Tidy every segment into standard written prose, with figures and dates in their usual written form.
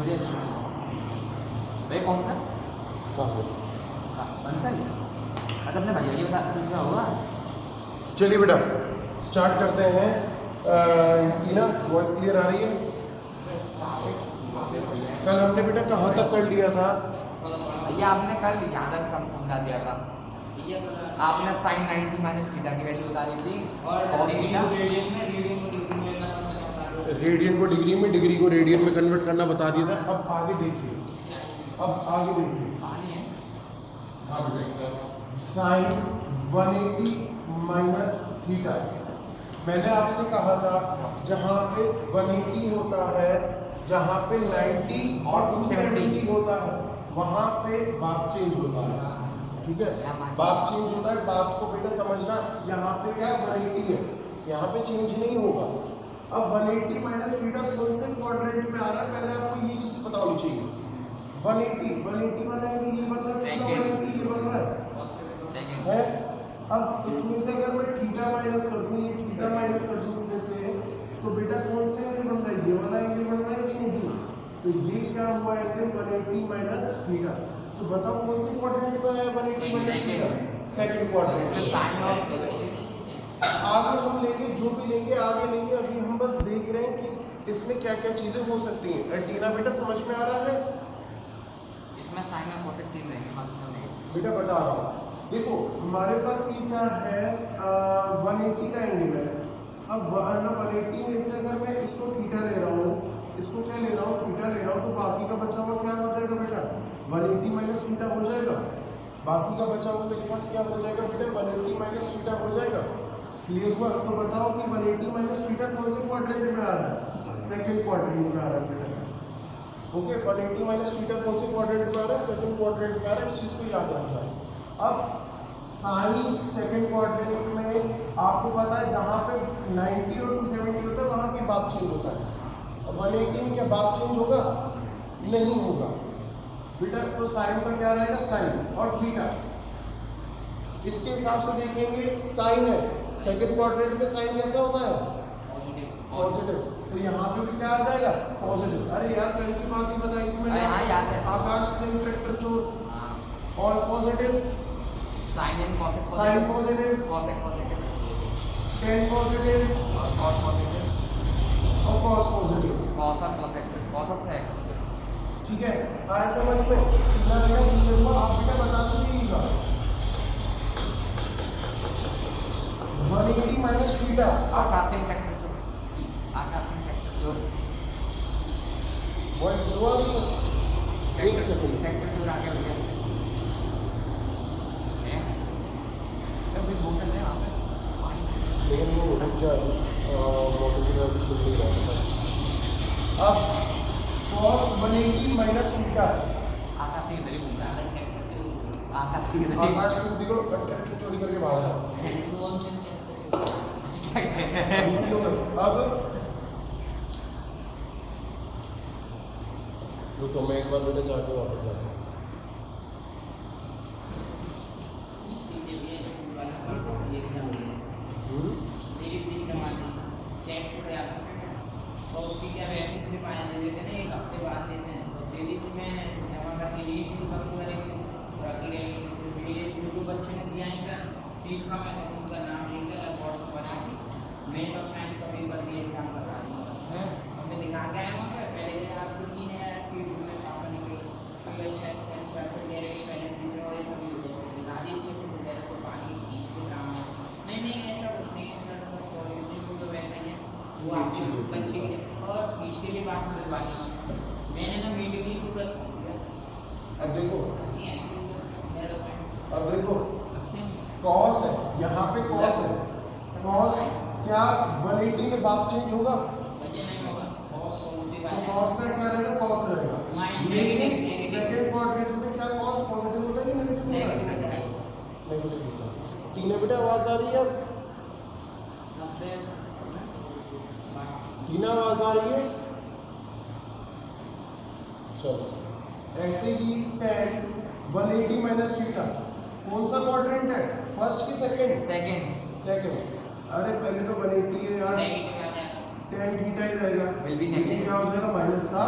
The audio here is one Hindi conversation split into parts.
मुझे अच्छी लगी। भाई कौन था? कहाँ? बंसल। अच्छा अपने भैया की बता पूछना होगा। चलिए बेटा स्टार्ट करते हैं। टीना वॉइस क्लियर आ रही है? कल हमने बेटा कहाँ तक कर लिया था? भैया आपने कल यहाँ तक कम समझा दिया था। आपने साइन 90 माइनस थीटा की वैल्यू बता दी थी और रेडियन को डिग्री में, डिग्री को रेडियन में कन्वर्ट करना बता दिया था। अब आगे देखिए, अब आगे देखिए साइन 180 माइनस थीटा। मैंने आपसे कहा था जहाँ पे 180 होता है, जहाँ पे 90 और 270 होता है, वहाँ पे बाप चेंज होता है। ठीक है, बाप चेंज होता है। बाप को बेटा समझना, यहाँ पे क्या 180 है, यहाँ पे चेंज नहीं होगा। अब 180 माइनस थीटा कौन से क्वाड्रेंट में आ रहा है, पहले आपको ये चीज पता होनी चाहिए। 180 180 ये बन रहा है, 180 ये बन रहा है। अब इसमें से अगर मैं थीटा माइनस कर दूं, ये थीटा माइनस कर दूं इसमें से, तो बेटा कौन से एंगल बन रहा है, ये वाला एंगल बन रहा है कि नहीं? तो ये क्या हुआ एंगल 180 माइनस थीटा। तो बताओ कौन से क्वाड्रेंट में आया 180 माइनस थीटा? Second quadrant. आगे हम लेंगे, जो भी लेंगे आगे लेंगे, अभी हम बस देख रहे हैं कि इसमें क्या क्या चीजें हो सकती हैं। टीना बेटा समझ में आ रहा है? इसमें साइन और कोसेक सेम रहेंगे बेटा बता रहा हूँ, देखो हमारे पास ये क्या है, 180 का एंगल है। अब 180 में से अगर मैं इसको थीटा ले रहा हूँ, इसको क्या ले रहा हूँ, थीटा ले रहा हूँ, तो बाकी का बचा हुआ क्या हो जाएगा बेटा? 180 माइनस थीटा हो जाएगा। बाकी का बचा हुआ मेरे पास क्या हो जाएगा बेटा? 180 माइनस थीटा हो जाएगा। क्लियर हुआ? तो बताओ कि 180 माइनस थीटा कौन से क्वाड्रेंट में आ रहा है? सेकंड क्वाड्रेंट में आ रहा है बेटा। ओके, 180 माइनस थीटा कौन से क्वाड्रेंट में आ रहा है? सेकंड क्वाड्रेंट में आ रहा है। इस चीज को याद रखना है। अब साइन सेकंड क्वाड्रेंट में आपको पता है जहाँ पे 90 और 270 होता है वहाँ पे बाप चेंज होता है। अब 180 में क्या बाप चेंज होगा? नहीं होगा बेटा। तो साइन का क्या रहेगा? साइन और थीटा। इसके हिसाब से देखेंगे, साइन है सेकंड क्वाड्रेंट में, साइन कैसा होता है? पॉजिटिव। तो यहाँ पे भी क्या आ जाएगा? पॉजिटिव। अरे यार कल की बात ही बताई थी मैंने। हाँ याद है। आकाश से फैक्टर चोर और positive sine and cosec sine positive, cosec positive, tan positive और कॉस पॉजिटिव और कॉस पॉजिटिव। कॉस और कोसेक कॉस और सेक। ठीक है, आया समझ में? कितना बेटा क्लियर हुआ? आप बेटा बता दीजिएगा। 180 माइनस थीटा आकाशीय फैक्टर जो आकाशीय फैक्टर जो वॉइस लो आ रही है? एक सेकंड फैक्टर जो आ गया भैया अभी बोतल है वहाँ पे लेकिन वो रुक जाए, मोटर की वजह से नहीं रहा। अब cos 180 माइनस थीटा। आकाशीय इधर ही घूम रहा है आकाशीय इधर ही आकाश से देखो ट्रैक्टर चोरी करके भाग रहा अब रुको, मैं एक बार बेटा जाके वापस आता हूँ। तो उसकी क्या वैसे स्लिप आया दे देते हैं, एक हफ्ते बाद देते हैं। तो दे दी थी मैंने जमा करके ली थी बाकी वाले से रखी रहेगी। मेरे जो बच्चे ने दिया इनका फीस का मैंने उनका नाम लेकर व्हाट्सएप बना के मैं तो साइंस का पेपर भी एग्जाम करवा दी है। हमने दिखा के आए वहाँ पे पहले दिन आपको 3 सीट में पापा ने कोई अच्छा साइंस पेपर दे रहे पहले फ्यूचर वाले सभी दिखा दी थी मेरे को पानी की चीज़ के काम है। नहीं ऐसा कुछ नहीं है सर, तो वैसा ही है वो आप चीज़ बच्चे के और फीस के लिए बात करवानी। मैंने तो मीटिंग ही पूरा छोड़ दिया। अब देखो कॉस है, यहाँ पे कॉस है। कॉस क्या 180 में बाप चेंज होगा? नहीं होगा, कॉस पॉजिटिव तो कॉस का क्या रहेगा? कॉस रहेगा। लेकिन सेकंड क्वाड्रेंट में क्या कॉस पॉजिटिव होगा कि नेगेटिव होगा? नेगेटिव होगा। टीना बेटा आवाज आ रही है? टीना आवाज आ रही है? चलो ऐसे ही tan 180 माइनस थीटा कौन सा क्वाड्रेंट है? फर्स्ट की सेकंड? सेकंड। अरे पहले तो 180 है यार, tan थीटा ही रहेगा। Will be लेकिन क्या हो जाएगा? माइनस का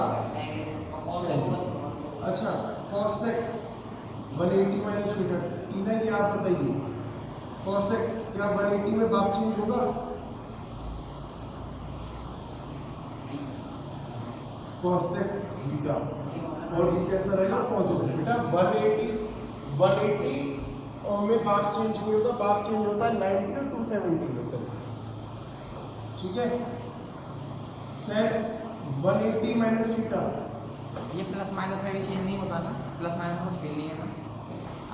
अच्छा cosec 180 माइनस थीटा। टीना जी आप बताइए cosec क्या 180 में बाप चेंज होगा? cosec थीटा और ये कैसा रहेगा? पॉजिटिव। बेटा 180 में बाप चेंज नहीं होता, बाप चेंज होता है 90 और 270 में से। ठीक है, सेट 180 माइनस थीटा। ये प्लस माइनस में भी चेंज नहीं होता ना, प्लस माइनस कुछ फील नहीं है ना।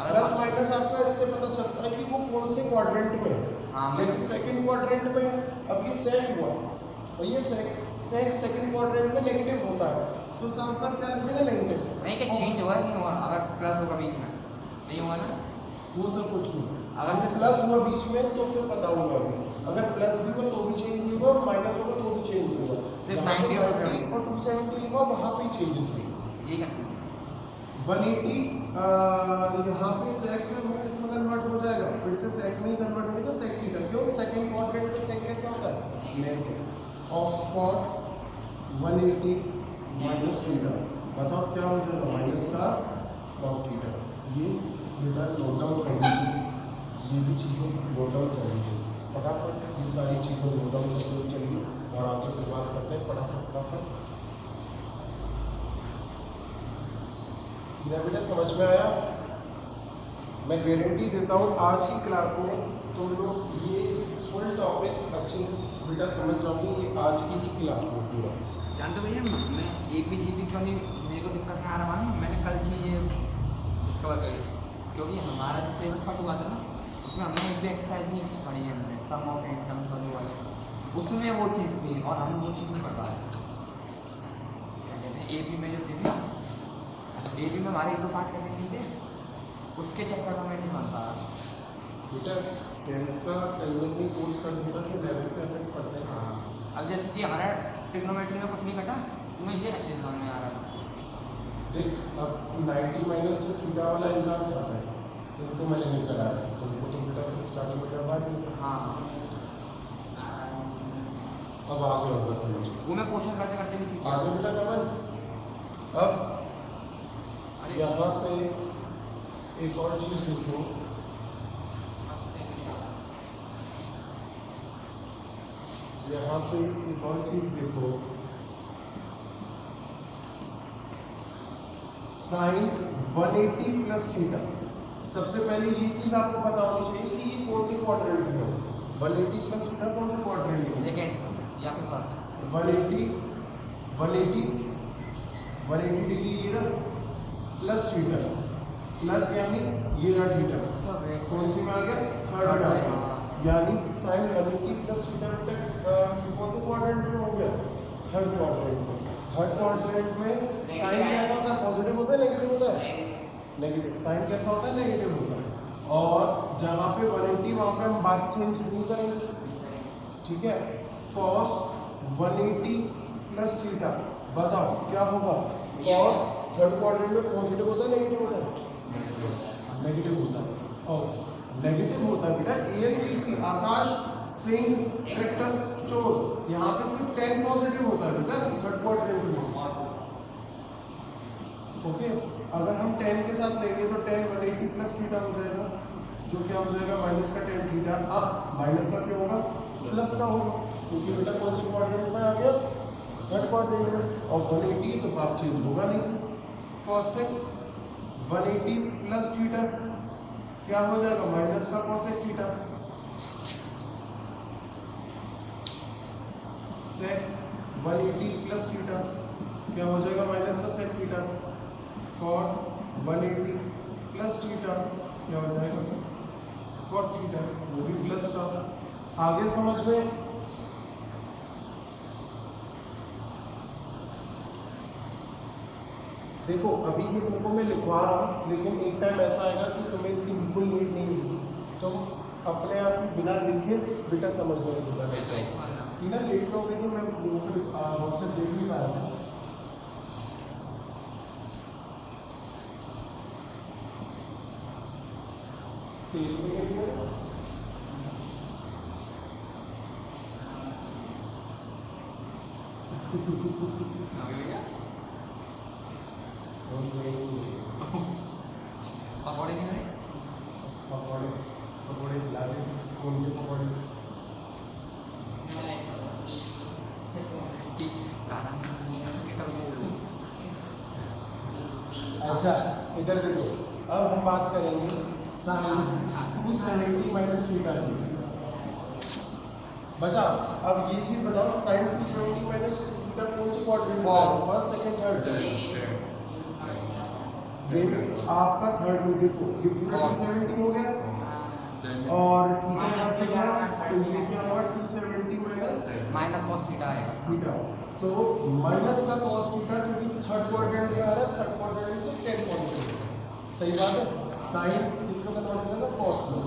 प्लस माइनस आपका इससे पता चलता है कि वो कौन से क्वाड्रेंट में है। हाँ, जैसे सेकंड क्वाड्रेंट में है, अब ये सेक हुआ और ये सेकंड क्वाड्रेंट में नेगेटिव होता है, तो साफ साफ क्या लिखेगा? नेगेटिव। नहीं क्या चेंज हुआ है नहीं हुआ? अगर प्लस होगा बीच में नहीं हुआ ना, वो सब कुछ नहीं। अगर अगर प्लस हुआ बीच में तो फिर पता होगा अभी। अगर प्लस भी हुआ तो भी चेंज नहीं होगा, माइनस होगा तो भी चेंज नहीं होगा। सिर्फ यहाँ पे 90 और 270 लिखा, वहाँ पे चेंजेस हुए। ये क्या 180 यहाँ पे सेक है, वो किस में कन्वर्ट हो जाएगा? फिर से सेक में ही कन्वर्ट हो जाएगा, सेक थीटा। क्यों? सेकंड क्वाड्रेंट में सेक कैसा होता है? Negative of cot 180 minus theta. बताओ क्या हो जाएगा? माइनस का कॉट थीटा। ये बेटा नोट डाउन कर लीजिए, ये भी चीज़ों नोट डाउन कर लीजिए फटाफट। ये सारी चीज़ें नोट डाउन करते हुए चलिए और आपसे फिर बात करते हैं फटाफट। बेटा समझ में आया? मैं गारंटी देता हूँ आज की क्लास में तुम लोग ये फुल टॉपिक अच्छे से बेटा समझ जाओगे, ये आज की ही क्लास में पूरा। जानते हो भैया, मैं एक भी जीबी क्यों नहीं मेरे को दिक्कत में आ रहा है। मैंने कल चीज़ें डिस्कवर करी, क्योंकि हमारा जो सिलेबस पार्ट हुआ था ना, उसमें हमने एक भी एक्सरसाइज नहीं पढ़ी है। हमने सम ऑफ इनकम्स वाले उसमें वो चीज़ थी और हम वो चीज़ नहीं पढ़ पाए। क्या कहते हैं, AP में जो थी ना, AP में हमारे 1-2 पार्ट करने नहीं थे, उसके चक्कर में मैं नहीं मान पा रहा। बेटा 10th का कहीं कोर्स करने का तो लेवल पे इफेक्ट पड़ता है। हाँ, अब जैसे कि हमारा ट्रिग्नोमेट्री में कुछ नहीं कटा, तुम्हें ये अच्छे से समझ में आ रहा था। देख अब 90 माइनस से थीटा वाला इनकम चाहता है, तुमको मैंने नहीं कराया, तुमको तो बेटा फिर स्टार्टिंग में करवा दी। हाँ, अब आगे होगा समझ। वो मैं क्वेश्चन करते करते भी सीख आगे बेटा कमल, अब अरे यहाँ पे एक और चीज़ देखो, यहाँ पे एक और चीज़ देखो, साइन 180 प्लस थीटा। सबसे पहले ये चीज़ आपको पता होनी चाहिए कि ये कौन से क्वाड्रेंट में है। 180 प्लस थीटा कौन से क्वाड्रेंट में है? सेकेंड या फिर फर्स्ट? 180 डिग्री ये रहा प्लस थीटा, प्लस यानी ये रहा थीटा, कौन सी में आ गया? थर्ड में आ गया। यानी साइन 180 प्लस थीटा कौन से क्वाड्रेंट में हो गया? थर्ड क्वाड्रेंट में। थर्ड क्वाड्रेंट में साइन कैसा होता है? पॉजिटिव होता है, नेगेटिव होता है? नेगेटिव। साइन कैसा होता है? नेगेटिव होता है। और जहाँ पे 180 वहाँ पे हम बात चेंज नहीं करेंगे, ठीक है? cos 180 प्लस थीटा, बताओ क्या होगा? cos थर्ड क्वाड्रेंट में पॉजिटिव होता है, नेगेटिव होता है? नेगेटिव होता है। और नेगेटिव होता है बेटा ACC आकाश सिंह ट्रैक्टर चोर, यहाँ पे सिर्फ 10 पॉजिटिव होता है बेटा थर्ड क्वाड्रेंट में। ओके, अगर हम 10 के साथ लेंगे तो 10 180 प्लस थीटा हो जाएगा, जो क्या हो जाएगा? माइनस का 10 थीटा। हाँ, माइनस का क्या होगा? प्लस का होगा, क्योंकि बेटा कौन से क्वाड्रेंट में आ गया? थर्ड क्वाड्रेंट में। और 180 तो बात चेंज होगा नहीं। cosec 180 प्लस थीटा क्या हो जाएगा? माइनस का cosec theta. sec 180 plus theta क्या हो जाएगा? माइनस का sec theta. cot 180 plus theta क्या हो जाएगा? cot थीटा, वो भी प्लस का। आगे समझ में? देखो अभी ये तुमको मैं लिखवा रहा हूँ, लेकिन एक टाइम ऐसा आएगा कि तुम्हें इसकी बिल्कुल नीड नहीं होगी, तुम अपने आप ही बिना लिखे बेटा समझ में ना लेट हो गई, मैं फिर आपसे देख नहीं पाया था। तेल में अच्छा इधर देखो, अब हम बात करेंगे साइन 270 माइनस थीटा की। बचा अब ये चीज बताओ, साइन 270 माइनस थीटा कौन से क्वाड्रेंट में है? First second third. ये आपका थर्ड में देखो, ये पूरा 270 हो गया और थीटा यहाँ से गया, तो ये क्या हुआ 270 माइनस cos थीटा आएगा। थीटा। तो माइनस का cos थीटा क्योंकि थर्ड क्वाड्रेंट में आ रहा है, थर्ड क्वाड्रेंट से 10 क्वाड्रेंट, सही बात है। साइन किसको कन्वर्ट करना है? cos में,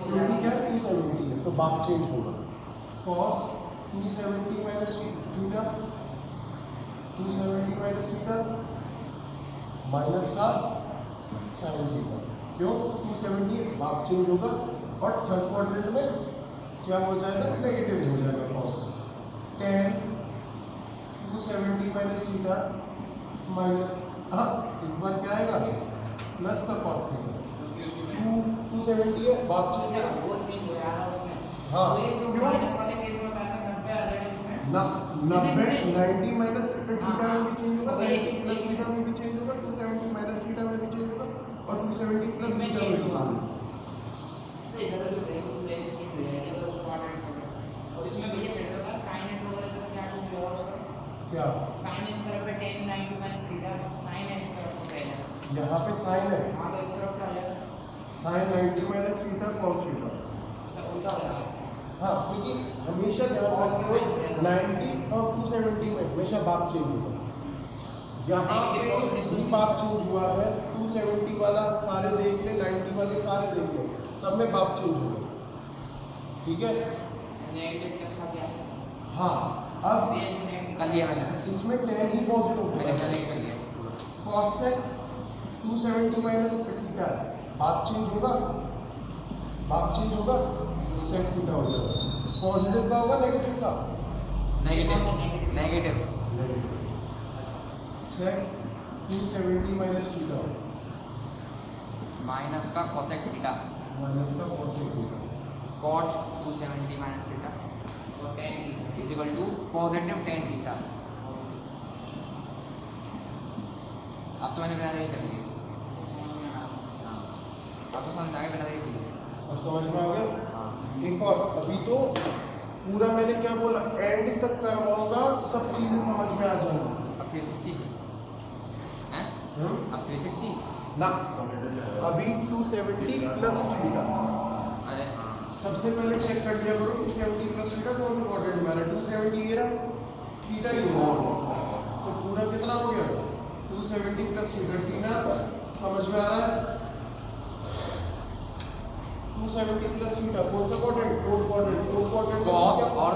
क्योंकि क्या 270 है तो बात चेंज होगा। cos 270 minus theta, 270 minus theta minus का साइन थीटा, क्यों 270 बात चेंज होगा और थर्ड क्वाड्रेंट में क्या हो जाएगा? नेगेटिव हो जाएगा cos 10 270 माइनस थीटा माइनस, हाँ इस बार क्या आएगा? प्लस का cot थीटा 270 है, बात चेंज होगा। हाँ क्यों ना 90 माइनस थीटा में भी चेंज होगा, 90 प्लस थीटा में भी चेंज होगा, 270 माइनस थीटा में भी चेंज होगा और 270 प्लस थीटा में भी चेंज होगा। क्या साइन इस तरफ पे 10 90 माइनस थीटा, साइन इस तरफ पे है। यहाँ पे साइन है, हां तो इस तरफ क्या आ जाएगा? Sine 90 minus theta cos theta. उल्टा हो जाएगा। हाँ क्योंकि हमेशा ध्यान रखो 90 और 270 में हमेशा बाप चेंज होगा। यहाँ पे भी बाप चेंज हुआ है, 270 वाला सारे देख ले, 90 वाले सारे देख ले, सब में बाप चेंज होगा, ठीक है। नेगेटिव प्लस का क्या है? हाँ अब कर लिया मैंने इसमें 10 ही पॉजिटिव मैंने होगा। पहले ही कर लिया। cosec 270 माइनस थीटा, बाप चेंज होगा, बाप चेंज होगा, sec थीटा हो जाएगा। पॉजिटिव का होगा नेगेटिव का? Negative negative sec 270 minus theta minus का cosec थीटा माइनस का cosec theta cot 270 minus theta is equal to positive 10 theta. अब तो मैंने बिना नहीं कर दिया, अब तो समझ में आ गया बिना नहीं कर दिया। अब समझ में आ गया? हाँ एक और, अभी तो पूरा मैंने क्या बोला, एंड तक करवाऊंगा, सब चीजें समझ में आ जाएंगी। अब 360 हैं, अब 360 ना अभी 270 प्लस थीटा, अरे हाँ सबसे पहले चेक कर लिया करो 270 प्लस थीटा कौन सा क्वाड्रेंट में आ रहा है? 270 ये रहा, थीटा ही है, तो पूरा कितना हो गया? 270 प्लस थीटा समझ में आ रहा है? 270 प्लस थीटा कौन सा क्वाड्रेंट? फोर्थ क्वाड्रेंट cos और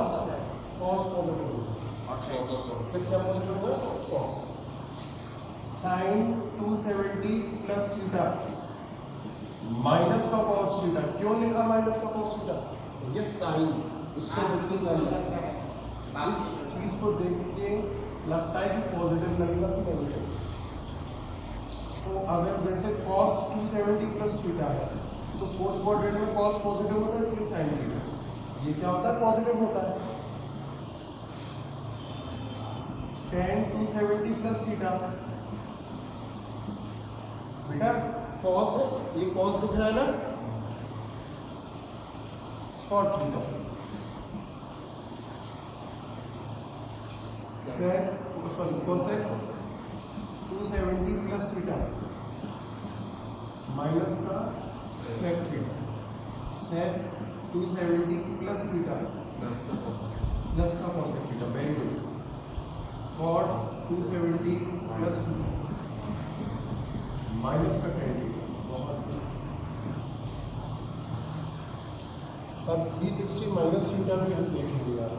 cos पॉजिटिव और sec से क्या पॉजिटिव होगा? cos sin 270 plus theta minus का cos थीटा, क्यों लिखा माइनस का cos थीटा? ये साइन, इसको देख के साइन, इस चीज को देख के लगता है कि पॉजिटिव लगेगा कि नेगेटिव। तो अगर जैसे cos 270 प्लस थीटा है तो फोर्थ क्वाड्रेंट में cos पॉजिटिव होता है, इसलिए sin थीटा ये क्या होता है? पॉजिटिव होता है। tan 270 प्लस थीटा बेटा cos है, ये cos दिख रहा है ना, cot theta sec cosec 270 plus theta minus का sec theta, sec 270 plus theta plus का cosec theta, very good. cot 270 plus minus का tan थीटा, अब 360 माइनस थीटा भी हम देखेंगे यार।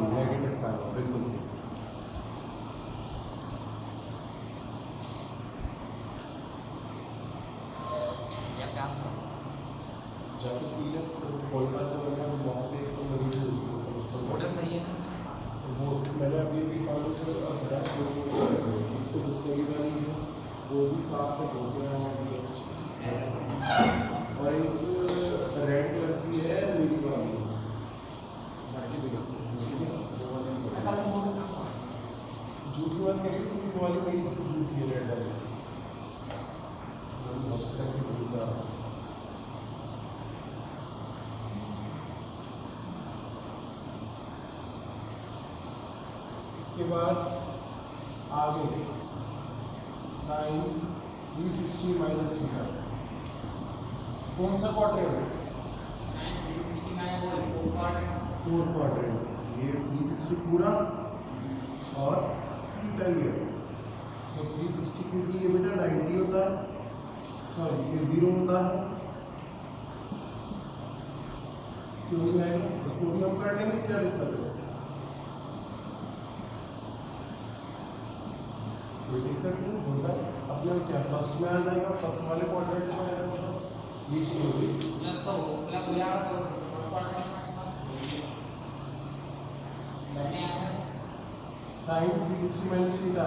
नेगेटिव का बिल्कुल सही। या क्या जाके पीले कोलकाता में गया वहाँ पे तो मेरी ऑर्डर सही है ना? वो मैंने अभी भी पानी से ब्रश तो बिस्लरी वाली है वो भी साफ है, हो गया है जस्ट। और एक रेड कलर की है के लिए, क्योंकि वो वाली मेरी फिर झूठी है रेड वाली, हॉस्पिटल से झूठा। इसके बाद आगे साइन 360 माइनस थीटा, कौन सा क्वाड्रेंट? Fourth quadrant. ये 360 पूरा और थीटा ही है, तो 360 क्योंकि ये बेटा 90 होता है, सॉरी ये 0 होता है, क्यों नहीं आएगा? उसको भी हम कर लेंगे, क्या दिक्कत है? कोई दिक्कत नहीं होता, अपने क्या फर्स्ट में आ जाएगा, फर्स्ट वाले क्वाड्रेंट में आ जाएगा, ये चीज होगी। Sine 360 minus theta,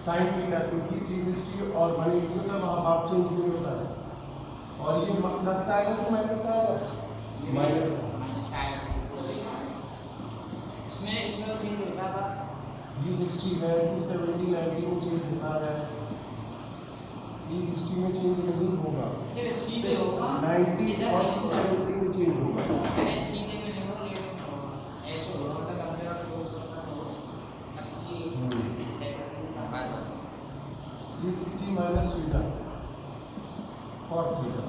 sine theta, क्योंकि 360 और 180 होता है, वहाँ बाप चेंज नहीं होता है, और ये प्लस का आएगा तो माइनस का आएगा, माइनस। इसमें वो चेंज होता था, 360 है, 270 90 में चेंज होता है, 360 में चेंज नहीं होगा, सीधे होगा 90 और 270 में चेंज होगा। सीधे में नहीं होगा, ऐसे होगा, मतलब अपने पास बहुत सारा होगा, असली 360 minus theta cot theta,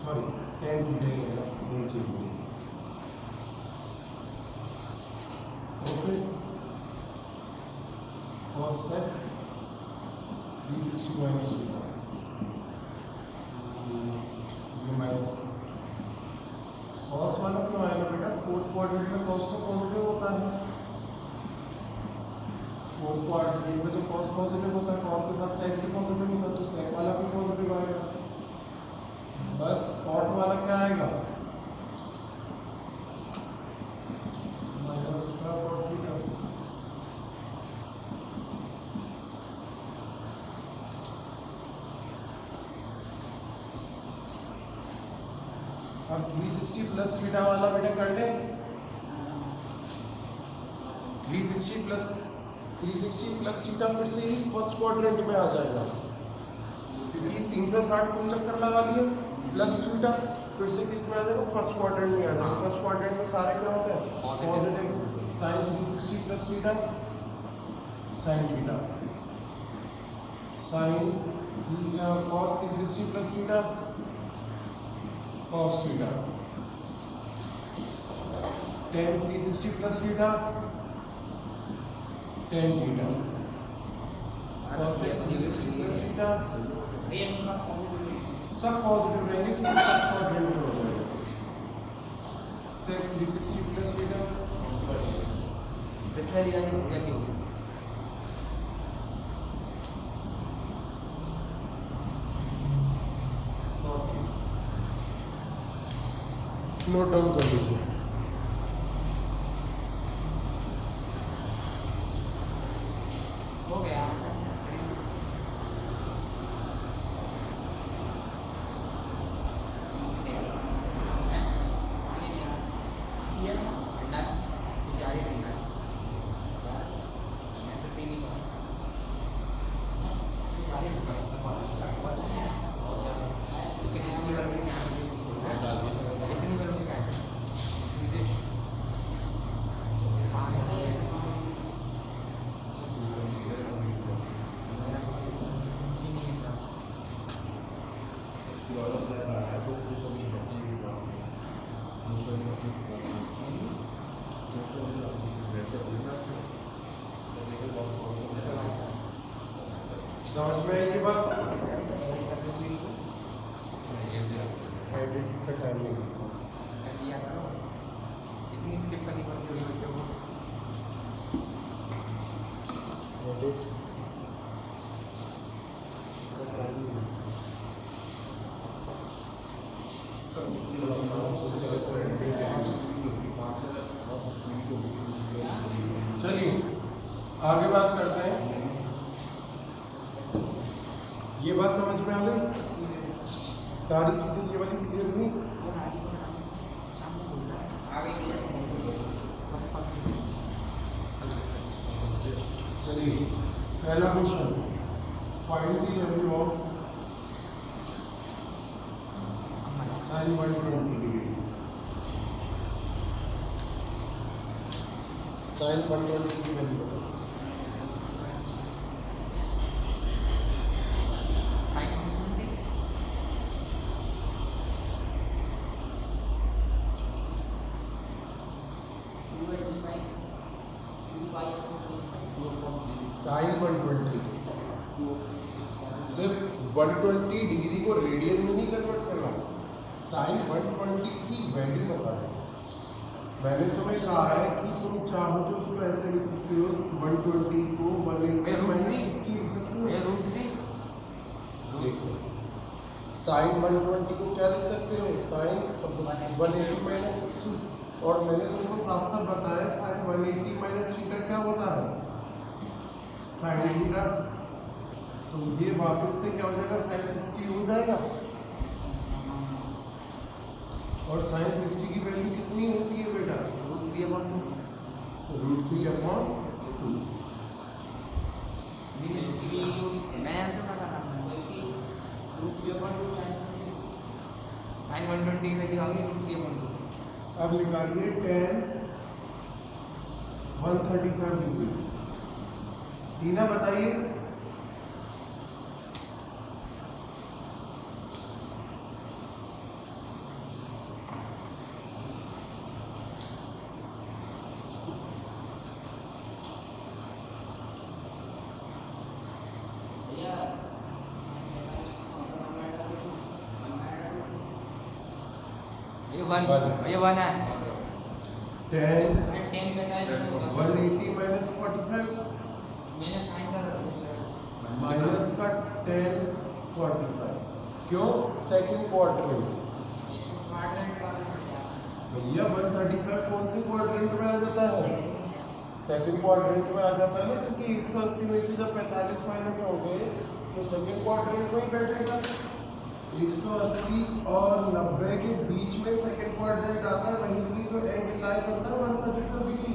sorry tan theta ही है, नहीं चेंज होगा। Okay, cos sec 360 minus theta, ये माइनस cos वाला क्यों आएगा बेटा? फोर्थ क्वाड्रेंट में cos तो पॉजिटिव होता है, फोर्थ क्वाड्रेंट में तो cos पॉजिटिव होता है, cos के साथ sec भी पॉजिटिव होता है, तो sec वाला भी पॉजिटिव आएगा। बस cot वाला क्या आएगा? माइनस उसका cot थीटा। अब 360 प्लस थीटा वाला बेटा कर ले, 360 प्लस थीटा फिर से ही फर्स्ट क्वाड्रेंट में आ जाएगा, क्योंकि 360 फुल चक्कर लगा लिया, प्लस थीटा फिर से किस में आ जाएगा? फर्स्ट क्वाड्रेंट में आ जाएगा। फर्स्ट क्वाड्रेंट में सारे क्या होते हैं? Positive. Sine 360 plus theta, sine theta, sine cos 360 plus theta, cos theta, tan 360 plus theta, tan theta, cos 360 plus theta, सब पॉजिटिव रहेंगे क्योंकि फर्स्ट क्वाड्रेंट में हो जाएगा। sec 360 प्लस थीटा, पिछले लिया नहीं क्या क्यों? नोट डाउन कर लीजिए। हो गया। समझ में आई ये बात? एडिट का टाइमिंग दिया करो, इतनी स्किप करनी पड़ती होगी बच्चों को। एडिट का टाइमिंग चलिए आगे बात करते हैं। ये बात समझ में आ गई? सारी चीजें ये वाली क्लियर हुई? चलिए पहला question, find the value of sin 120 degree. sin 120 की वैल्यू बताओ। साइन sin 120 सिर्फ 120 डिग्री को रेडियन में नहीं कन्वर्ट करना, sin 120 की वैल्यू बता रहे। मैंने तुम्हें कहा है कि तुम चाहो तो उसको ऐसे लिख सकते हो, 120 को 180 माइनस 60 लिख सकते हो। ये रूट 3 देखो sin 120 को क्या लिख सकते हो, sin 180 माइनस 60। और मैंने तुमको साफ साफ बताया sin 180 माइनस थीटा क्या होता है, sin थीटा। तो ये वापस से क्या हो जाएगा, sin 60 हो जाएगा। और sin 60 की वैल्यू कितनी होती है बेटा, रूट 3/2 रूट 3/2। मैं तो ना करना रूट 3/2 साइन 120 की वैल्यू आ गई रूट 3/2। अब निकालिए tan 135 डिग्री। टीना बताइए। ये वन है tan 10 बताया 180 माइनस 45 मैंने साइन कर माइनस का tan 45। क्यों, सेकंड क्वाड्रेंट। भैया 135 कौन से क्वाड्रेंट में आ जाता है, सेकंड क्वाड्रेंट में आ जाता है ना, क्योंकि 180 में से जब 45 माइनस हो गए तो सेकंड क्वाड्रेंट में ही बैठेगा। 180 और 90 के बीच में सेकंड क्वाड्रेंट आता है, वहीं भी तो एंड लाई करता है 135 डिग्री।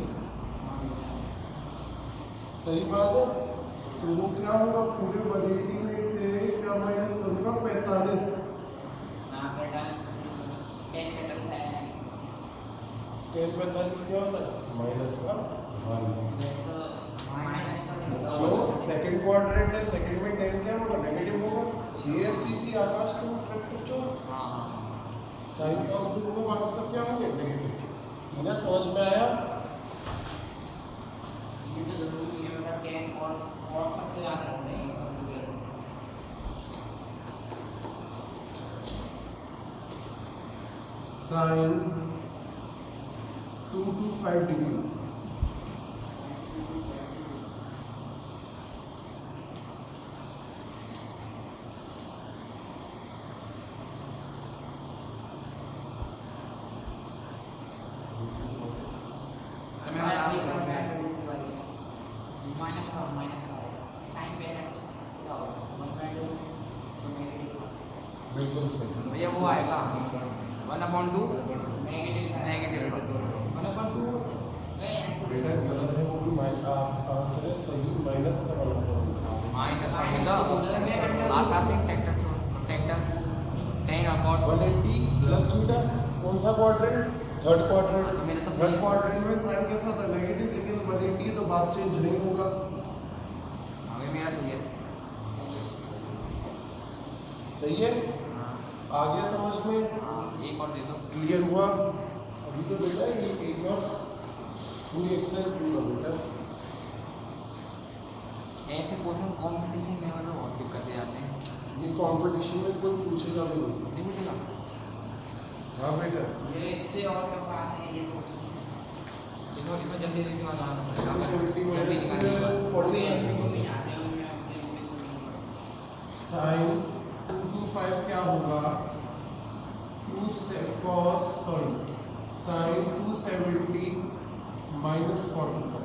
सही बात है। तो वो क्या होगा, पूरे 180 में से क्या माइनस करूंगा, 45। हां 45 क्या होता है, माइनस का 1। तो सेकंड क्वाड्रेंट है, सेकंड में tan क्या होगा, नेगेटिव होगा। CSTC आकाश से ट्रैक्टर चो साइन cos भी को वापस सब क्या होंगे, नेगेटिव। है ना, समझ में आया। ये तो जरूरी है, मतलब tan और तक तो याद रखना है। Sine 225 degree. बिल्कुल सही। भैया वो आएगा 1/2 नेगेटिव नेगेटिव 1/2 बेटा गलत है, वो भी आंसर है सही, माइनस का वाला माइनस आएगा आकाशिक ट्रैक्टर ट्रैक्टर tan और 180 प्लस थीटा। कौन सा क्वाड्रेंट, थर्ड क्वाड्रेंट। मेरा तो थर्ड क्वाड्रेंट में साइन कैसा था, नेगेटिव, लेकिन 180 तो बात चेंज नहीं होगा। अभी मेरा सही है सही है, आ गया समझ में, एक और दे दो क्लियर हुआ। अभी तो बेटा ये एक और पूरी एक्सरसाइज दूंगा बेटा। ऐसे क्वेश्चन कंपटीशन में मतलब बहुत दिक्कतें आते हैं। ये कंपटीशन में कोई पूछेगा भी नहीं। नहीं पूछेगा हाँ बेटा, ये इससे और क्या बात है, ये तो इसमें जल्दी लिखना था 270 जल्दी माइनस निकालना 40 साइन 225 क्या होगा, 2 से cos sorry sine 270 minus 45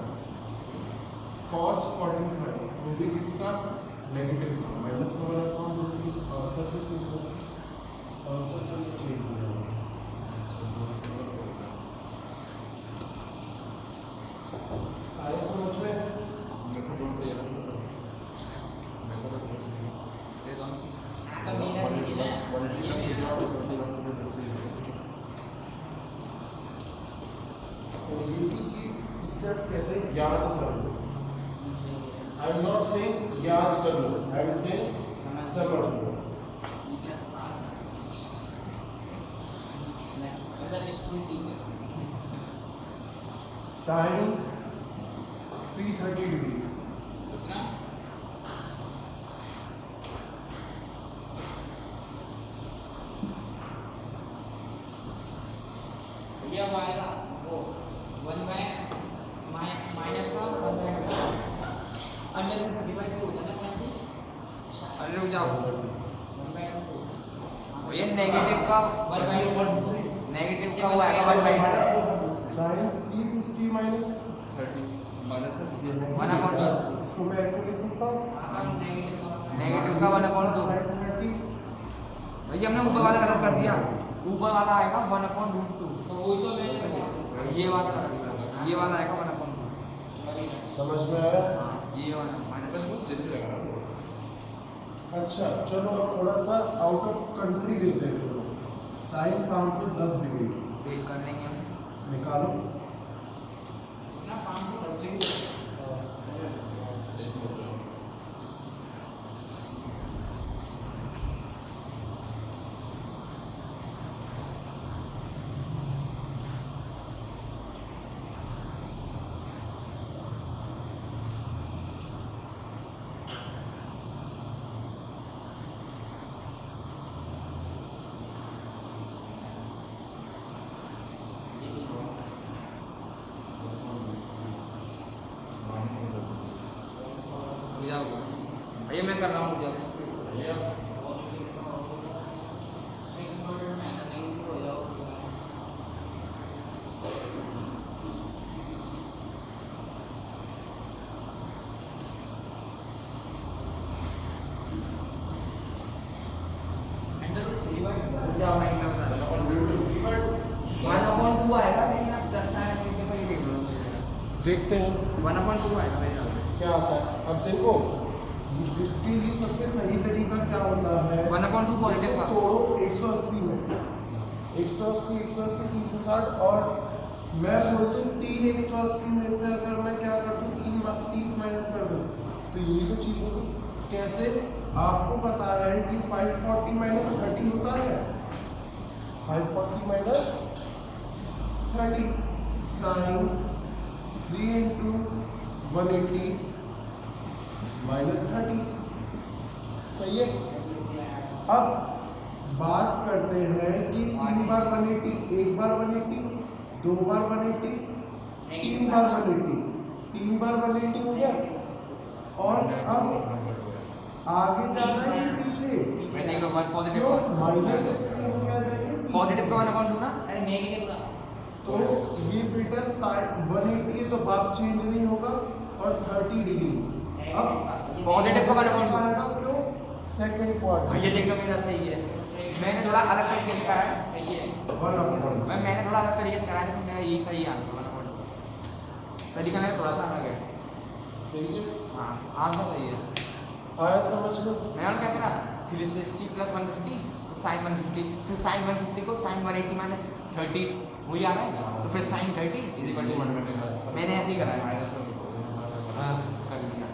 cos 45 वो भी किसका, नेगेटिव का। माइनस का वाला कौन होगी, आंसर तो सिंपल, आंसर तो चेंज हो जाएगा। आया समझ में। थोड़ा सा तो ये भी चीज टीचर्स कहते हैं याद कर लो। आई एम नॉट सेइंग याद कर लो, आई एम सेइंग समझ लो। स्कूल टीचर साइन 330 डिग्री कितना भैया वो आएगा वो 1 बाय माइनस का 1 बाय अंडर रूट 32 होता है ना 35। अरे रुक जाओ 1 बाय 2 भैया नेगेटिव का 1 बाय 1 नेगेटिव का वो आएगा 1 बाई साइन 360 माइनस 30 माइनस 1/2। इसको मैं ऐसे लिख सकता हूँ नेगेटिव का 1/2। साइन 30 भैया हमने ऊपर वाला गलत कर दिया, ऊपर वाला आएगा 1/√2। तो वो तो मैंने बताया ये वाला गलत कर, ये वाला आएगा 1/2। सॉरी समझ में आया? हाँ ये वाला माइनस बस बहुत जल्दी लगा रहा हूँ। अच्छा चलो अब थोड़ा सा आउट ऑफ कंट्री लेते हैं। चलो साइन 510 डिग्री देख कर लेंगे हम। निकालो। ना 5 से 10 डिग्री रुक जाओ भैया, मैं कर रहा हूँ, रुक जाओ। सेकंड ऑर्डर में अगर नहीं हो जाओ अंडर रूट 3/2 रुक जाओ, मैं इतना बता रहा हूँ। 1/2 आएगा, लेकिन आप 10 आया तो ये देख लो। देखते हैं 1/2 आएगा मेरे ख्याल से। क्या आता है। अब देखो इसके लिए सबसे सही तरीका क्या होता है। 1/2 पॉजिटिव का। तोड़ो 180 में 180 180 360 और मैं बोलता हूँ 3 180 में से अगर मैं क्या कर दूँ 30 माइनस कर दूँ तो यही तो चीज़ होगी। कैसे आपको पता है कि 540 माइनस 30 होता है। 540 माइनस 30 साइन 3 इंटू 180 माइनस 30 सही है। अब बात करते हैं कि 3 बार 180, 1 बार 180, 2 बार 180, 3 बार 180, 3 बार 180 हो गया। और अब आगे जाना है कि पीछे मैं देख लो, 1 पॉजिटिव क्यों का। माइनस इसके हम क्या जाएंगे पॉजिटिव का 1/2 ना। अरे नेगेटिव का तो ये बेटा साइन 180 है तो बाप चेंज नहीं होगा और 30 डिग्री। अब पॉजिटिव का 1/2 आएगा क्यों सेकंड क्वार्टर ये देख लो, मेरा सही है। मैंने थोड़ा अलग तरीके से कराया, सही है 1/1 मैंने थोड़ा अलग तरीके से कराया, लेकिन मेरा यही सही आंसर 1/2। तरीका मेरा थोड़ा सा अलग है। सही है। हाँ आंसर सही है। आया समझ लो। मैं और क्या करा, 360 प्लस 150 तो साइन 150, फिर साइन 150 को साइन 180 माइनस 30 वही आ रहा है, तो फिर साइन 30 इज इक्वल टू 120। मैंने ऐसे ही कराया। हाँ कर लिया।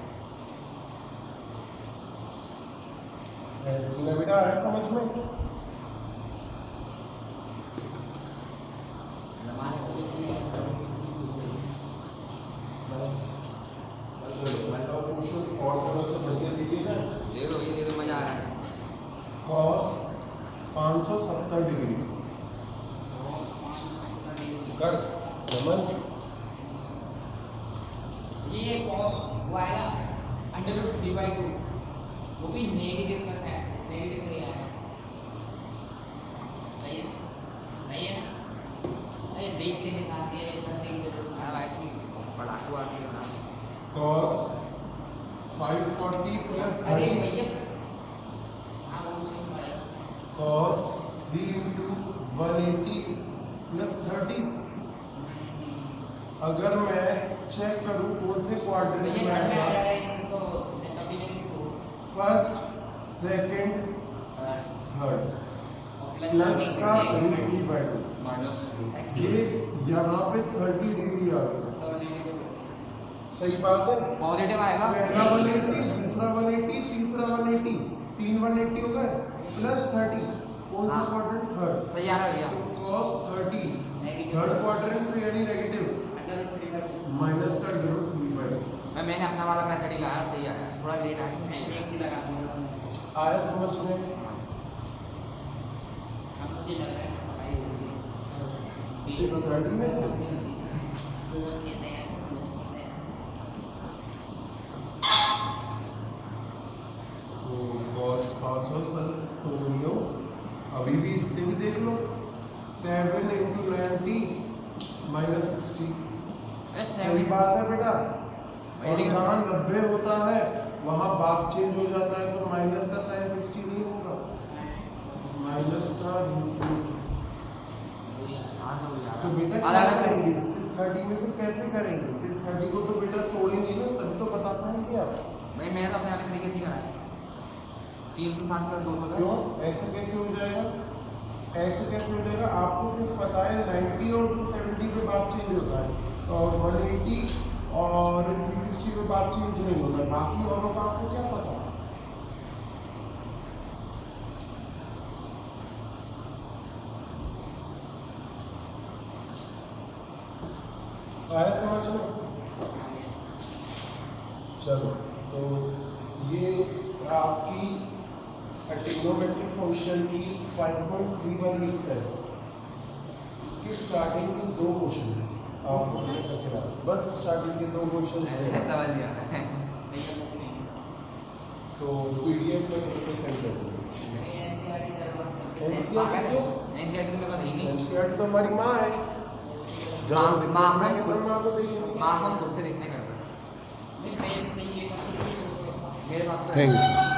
टीना बेटा आया समझ में। और थोड़ा सा बढ़िया दीजिए ना। दे दो, ये दे दो, मजा आ रहा है। कॉस 570 डिग्री कर समझ। ये cos वो आएगा अंडर रूट 3/2 वो भी नेगेटिव का फैक्ट है, नेगेटिव नहीं आएगा। सही है ना। अरे देख के निकालती है करने की जरूरत हाँ भाई की पढ़ाकू आदमी हो ना। कॉस 540 प्लस अरे 30 भैया हाँ वो सही पड़ेगा। Cos 3 into 180 plus 30। अगर मैं चेक करूं कौन से क्वाड्रेंट में भैया घर में आ आएगा, जाएगा तो कभी नहीं हो फर्स्ट सेकंड थर्ड प्लस का रूट 3/2 माइनस ये यहाँ पे 30 डिग्री आ गया। तो नेगेटिव सही बात है। पॉजिटिव आएगा। पहला 180, दूसरा 180, तीसरा 180, 3 180 हो गए प्लस 30। कौन सा हाँ। क्वाड्रेंट? थर्ड। सही आ रहा है भैया। तो cos 30 नेगेटिव थर्ड क्वाड्रेंट पे यानी नेगेटिव अंडर रूट 3/2 माइनस का अंडर 3/2 मैंने अपना वाला मेथड ही लाया, सही आया, थोड़ा लेट आया। मैं एक ही लगा दूंगा आया समझ में? आपको क्या लग रहा है पढ़ाई होगी 630 में से सुबह के नया तो cos 500 सर तो लो अभी भी इससे भी देख लो 7 into 90 minus 60। सही बात है बेटा। और जहाँ 90 होता है वहाँ बाप चेंज हो जाता है तो माइनस का साइन 60 नहीं होगा, माइनस का तो बेटा क्या करेंगे 630 में से कैसे करेंगे? 630 को तो बेटा तोड़ेंगे ना तभी तो बता पाएंगे आप। भाई मैंने तो अपने वाले तरीके से ही कराया। 360 प्लस 210। क्यों ऐसे कैसे हो जाएगा? ऐसे कैसे हो जाएगा? आपको सिर्फ पता है 90 और 270 पे बाप चेंज होता है और 180 और 360 पे बाप चेंज नहीं होता है, बाकी औरों का आपको क्या पता? आया समझ में? चलो तो ये आपकी ट्रिग्नोमेट्रिक फंक्शन की 5.3 वाली एक्सरसाइज, इसके स्टार्टिंग के 2 क्वेश्चंस आपको करके रखना, बस स्टार्टिंग के 2 क्वेश्चंस मैंने समझ गया। भैया बुक नहीं तो पीडीएफ में इसको सेंड कर दो। एनसीईआरटी करवा एनसीईआरटी तो एनसीईआरटी तो मेरे पास है ही नहीं। एनसीईआरटी तो हमारी माँ है, जहाँ माँ दिक्कत हम है खुद तो माँ को चाहिए। माँ हम खुद से देखने का नहीं सही से चाहिए मेरे पास तो है। Thank you.